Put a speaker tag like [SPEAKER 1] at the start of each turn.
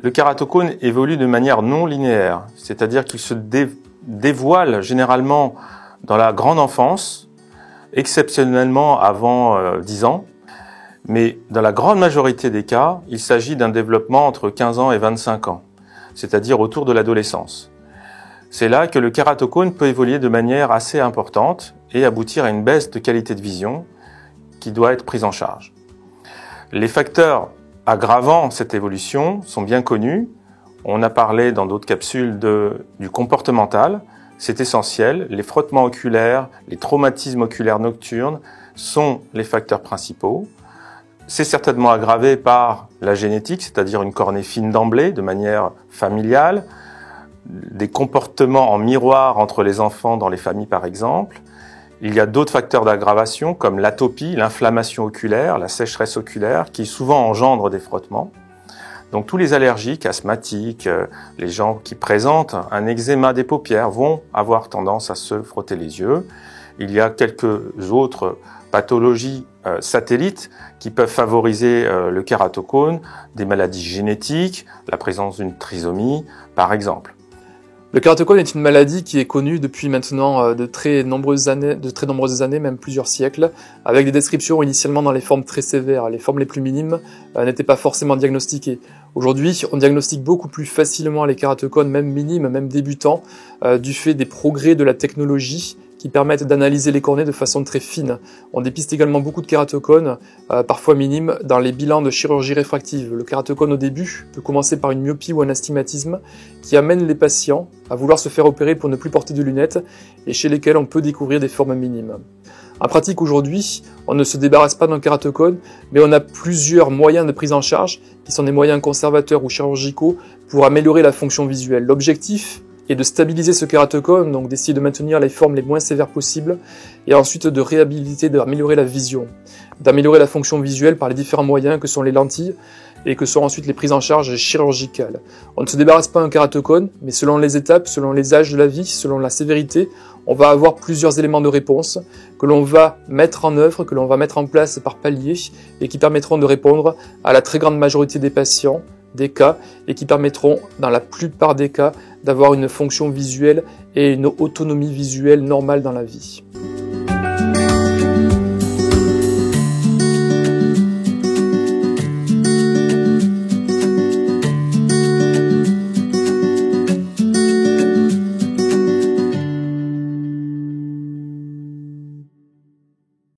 [SPEAKER 1] Le kératocone évolue de manière non linéaire, c'est-à-dire qu'il se dévoile généralement dans la grande enfance, exceptionnellement avant 10 ans, mais dans la grande majorité des cas, il s'agit d'un développement entre 15 ans et 25 ans, c'est-à-dire autour de l'adolescence. C'est là que le kératocone peut évoluer de manière assez importante et aboutir à une baisse de qualité de vision qui doit être prise en charge. Les facteurs aggravant cette évolution sont bien connus. On a parlé dans d'autres capsules du comportemental. C'est essentiel. Les frottements oculaires, les traumatismes oculaires nocturnes sont les facteurs principaux. C'est certainement aggravé par la génétique, c'est-à-dire une cornée fine d'emblée, de manière familiale, des comportements en miroir entre les enfants dans les familles par exemple. Il y a d'autres facteurs d'aggravation comme l'atopie, l'inflammation oculaire, la sécheresse oculaire qui souvent engendrent des frottements. Donc tous les allergiques, asthmatiques, les gens qui présentent un eczéma des paupières vont avoir tendance à se frotter les yeux. Il y a quelques autres pathologies satellites qui peuvent favoriser le kératocone, des maladies génétiques, la présence d'une trisomie par exemple.
[SPEAKER 2] Le kératocone est une maladie qui est connue depuis maintenant de très nombreuses années, même plusieurs siècles, avec des descriptions initialement dans les formes très sévères. Les formes les plus minimes n'étaient pas forcément diagnostiquées. Aujourd'hui, on diagnostique beaucoup plus facilement les kératocones, même minimes, même débutants, du fait des progrès de la technologie qui permettent d'analyser les cornées de façon très fine. On dépiste également beaucoup de kératocones, parfois minimes, dans les bilans de chirurgie réfractive. Le kératocone au début peut commencer par une myopie ou un astigmatisme qui amène les patients à vouloir se faire opérer pour ne plus porter de lunettes et chez lesquels on peut découvrir des formes minimes. En pratique aujourd'hui, on ne se débarrasse pas d'un kératocone, mais on a plusieurs moyens de prise en charge qui sont des moyens conservateurs ou chirurgicaux pour améliorer la fonction visuelle. L'objectif est de stabiliser ce kératocone, donc d'essayer de maintenir les formes les moins sévères possibles, et ensuite de réhabiliter, d'améliorer la vision, d'améliorer la fonction visuelle par les différents moyens que sont les lentilles, et que sont ensuite les prises en charge chirurgicales. On ne se débarrasse pas d'un kératocone, mais selon les étapes, selon les âges de la vie, selon la sévérité, on va avoir plusieurs éléments de réponse que l'on va mettre en œuvre, que l'on va mettre en place par paliers, et qui permettront de répondre à la très grande majorité des patients, des cas, et qui permettront, dans la plupart des cas, d'avoir une fonction visuelle et une autonomie visuelle normale dans la vie.